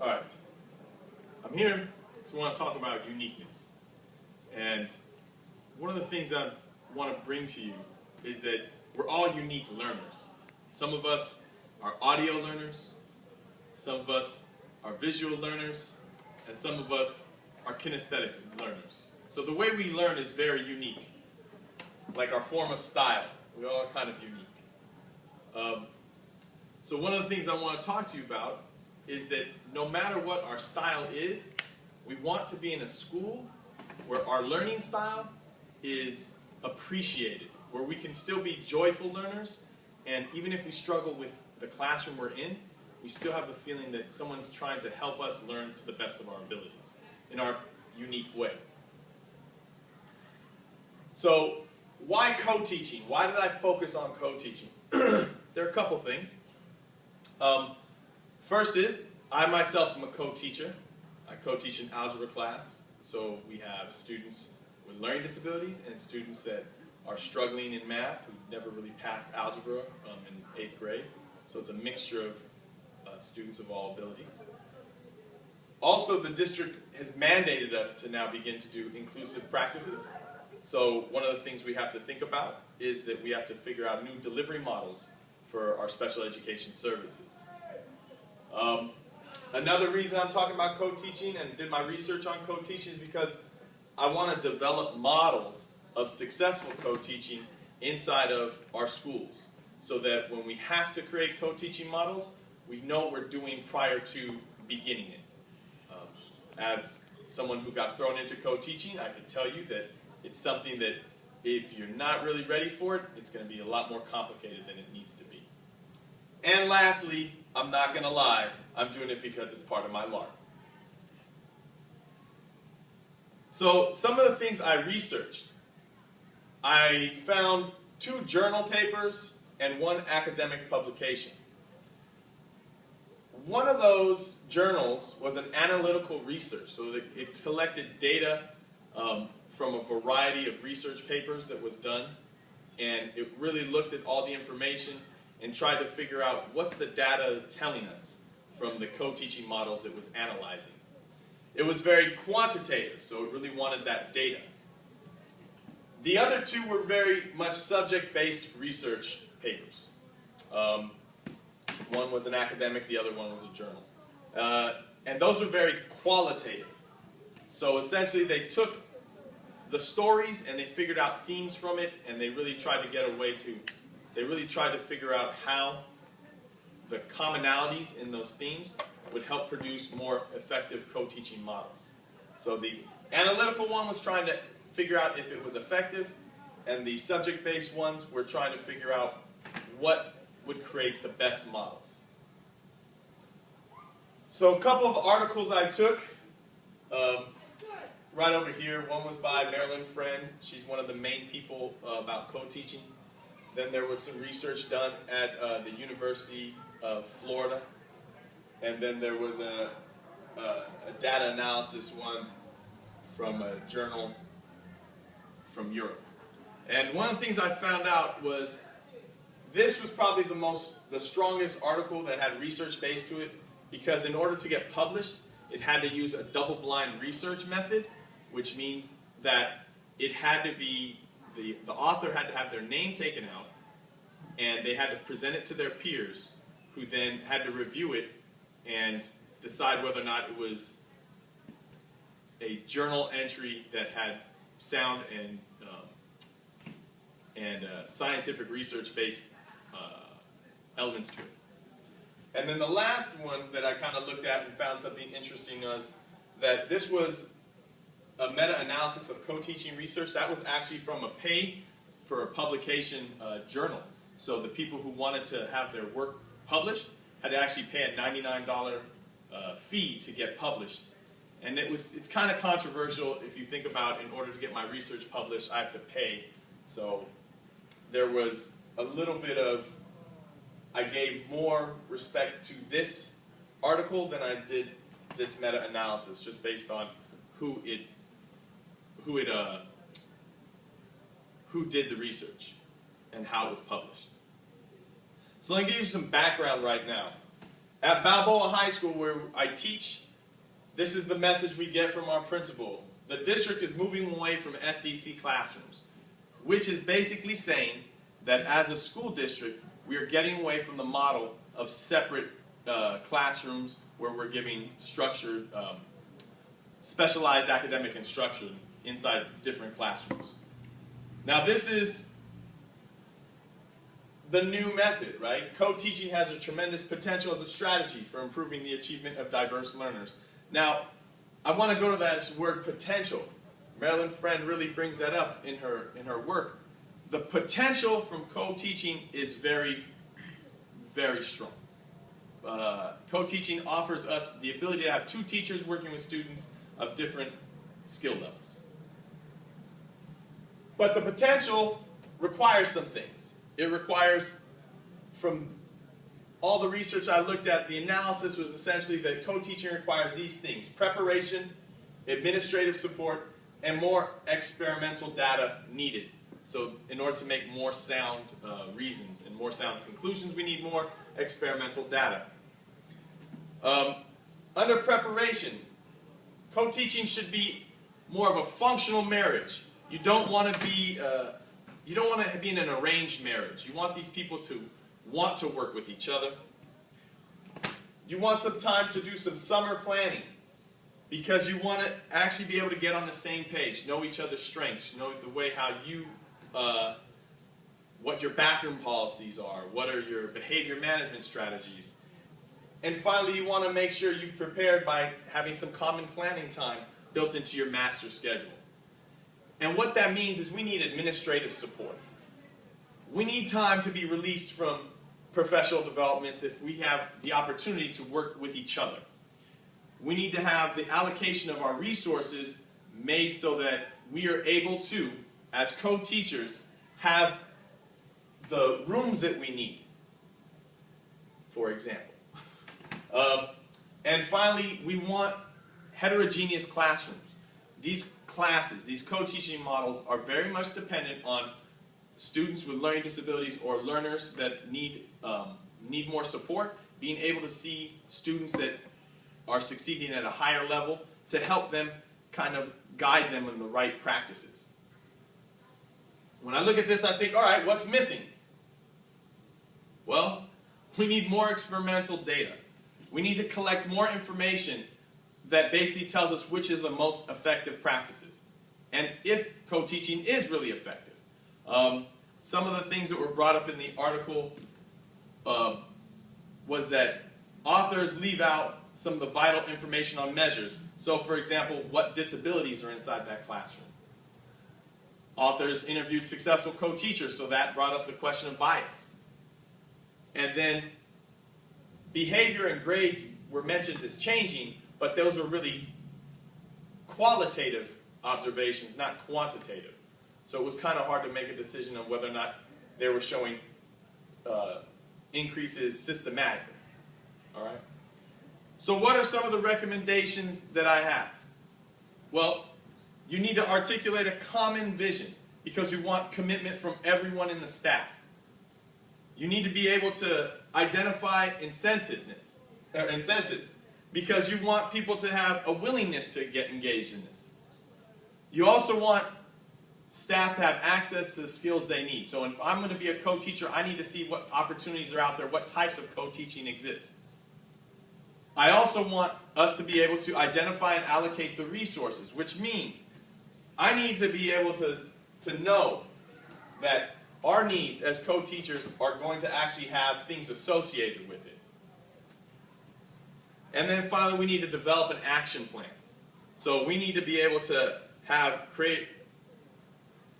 All right, I'm here to want to talk about uniqueness. And one of the things I want to bring to you is that we're all unique learners. Some of us are audio learners, some of us are visual learners, and some of us are kinesthetic learners. So the way we learn is very unique. Like our form of style, we all are kind of unique. So one of the things I want to talk to you about is that no matter what our style is, we want to be in a school where our learning style is appreciated, where we can still be joyful learners, and even if we struggle with the classroom we're in, we still have the feeling that someone's trying to help us learn to the best of our abilities in our unique way. So why co-teaching? Why did I focus on co-teaching? There are a couple things. First is, I myself am a co-teacher. I co-teach an algebra class, so we have students with learning disabilities and students that are struggling in math who never really passed algebra in 8th grade. So it's a mixture of students of all abilities. Also, the district has mandated us to now begin to do inclusive practices. So one of the things we have to think about is that we have to figure out new delivery models for our special education services. Another reason I'm talking about co-teaching and did my research on co-teaching is because I want to develop models of successful co-teaching inside of our schools so that when we have to create co-teaching models, we know what we're doing prior to beginning it. As someone who got thrown into co-teaching, I can tell you that it's something that if you're not really ready for it, it's going to be a lot more complicated than it needs to be. And lastly, I'm not going to lie, I'm doing it because it's part of my lark. So some of the things I researched, I found 2 journal papers and 1 academic publication. One of those journals was an analytical research, so it collected data from a variety of research papers that was done, and it really looked at all the information and tried to figure out what's the data telling us from the co-teaching models it was analyzing. It was very quantitative, so it really wanted that data. The other 2 were very much subject-based research papers. One was an academic, the other one was a journal. And those were very qualitative. So essentially they took the stories and they figured out themes from it, and they really tried to get away to, they really tried to figure out how the commonalities in those themes would help produce more effective co-teaching models. So the analytical one was trying to figure out if it was effective, and the subject-based ones were trying to figure out what would create the best models. So a couple of articles I took, right over here. One was by Marilyn Friend. She's one of the main people about co-teaching. Then there was some research done at the University of Florida. And then there was a data analysis one from a journal from Europe. And one of the things I found out was this was probably the strongest article that had research base to it, because in order to get published, it had to use a double-blind research method, which means that it had to be, the author had to have their name taken out, and they had to present it to their peers, who then had to review it and decide whether or not it was a journal entry that had sound and scientific research-based elements to it. And then the last one that I kind of looked at and found something interesting was that this was a meta-analysis of co-teaching research. That was actually from a pay-for-publication journal. So the people who wanted to have their work published had to actually pay a $99 fee to get published. And it's kind of controversial if you think about, in order to get my research published, I have to pay. So there was a little bit of, I gave more respect to this article than I did this meta-analysis, just based on who did the research and how it was published. So let me give you some background right now. At Balboa High School, where I teach, this is the message we get from our principal. The district is moving away from SDC classrooms, which is basically saying that as a school district, we are getting away from the model of separate classrooms where we're giving structured, specialized academic instruction inside different classrooms. Now this is the new method, right? Co-teaching has a tremendous potential as a strategy for improving the achievement of diverse learners. Now, I want to go to that word potential. Marilyn Friend really brings that up in her work. The potential from co-teaching is very, very strong. Co-teaching offers us the ability to have two teachers working with students of different skill levels. But the potential requires some things. It requires, from all the research I looked at, the analysis was essentially that co-teaching requires these things: preparation, administrative support, and more experimental data needed. So in order to make more sound reasons and more sound conclusions, we need more experimental data. Under preparation, co-teaching should be more of a functional marriage. You don't want to be in an arranged marriage. You want these people to want to work with each other. You want some time to do some summer planning, because you want to actually be able to get on the same page, know each other's strengths, know the way how you, what your bathroom policies are, what are your behavior management strategies. And finally, you want to make sure you've prepared by having some common planning time built into your master schedule. And what that means is we need administrative support. We need time to be released from professional developments if we have the opportunity to work with each other. We need to have the allocation of our resources made so that we are able to, as co-teachers, have the rooms that we need, for example. And finally, we want heterogeneous classrooms. These classes, these co-teaching models, are very much dependent on students with learning disabilities or learners that need more support, being able to see students that are succeeding at a higher level to help them kind of guide them in the right practices. When I look at this, I think, all right, what's missing? Well, we need more experimental data. We need to collect more information that basically tells us which is the most effective practices, and if co-teaching is really effective. Some of the things that were brought up in the article was that authors leave out some of the vital information on measures. So, for example, what disabilities are inside that classroom. Authors interviewed successful co-teachers, so that brought up the question of bias. And then behavior and grades were mentioned as changing, but those were really qualitative observations, not quantitative. So it was kind of hard to make a decision on whether or not they were showing increases systematically. All right? So what are some of the recommendations that I have? Well, you need to articulate a common vision, because we want commitment from everyone in the staff. You need to be able to identify incentives, because you want people to have a willingness to get engaged in this. You also want staff to have access to the skills they need. So if I'm going to be a co-teacher, I need to see what opportunities are out there, what types of co-teaching exist. I also want us to be able to identify and allocate the resources, which means I need to be able to know that our needs as co-teachers are going to actually have things associated with it. And then finally, we need to develop an action plan. So we need to be able to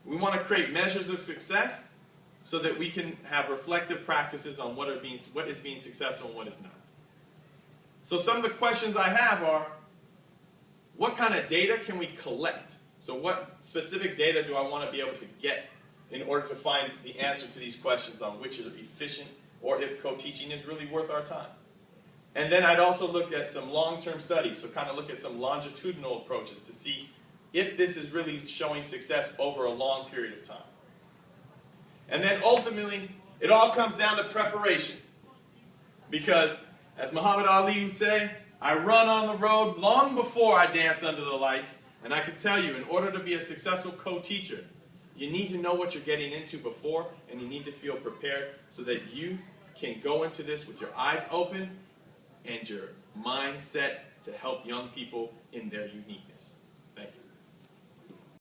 we want to create measures of success so that we can have reflective practices on what is being successful and what is not. So some of the questions I have are, what kind of data can we collect? So what specific data do I want to be able to get in order to find the answer to these questions on which is efficient, or if co-teaching is really worth our time? And then I'd also look at some long-term studies, so kind of look at some longitudinal approaches to see if this is really showing success over a long period of time. And then ultimately, it all comes down to preparation. Because As Muhammad Ali would say, I run on the road long before I dance under the lights, and I can tell you, in order to be a successful co-teacher, you need to know what you're getting into before, and you need to feel prepared so that you can go into this with your eyes open and your mind set to help young people in their uniqueness.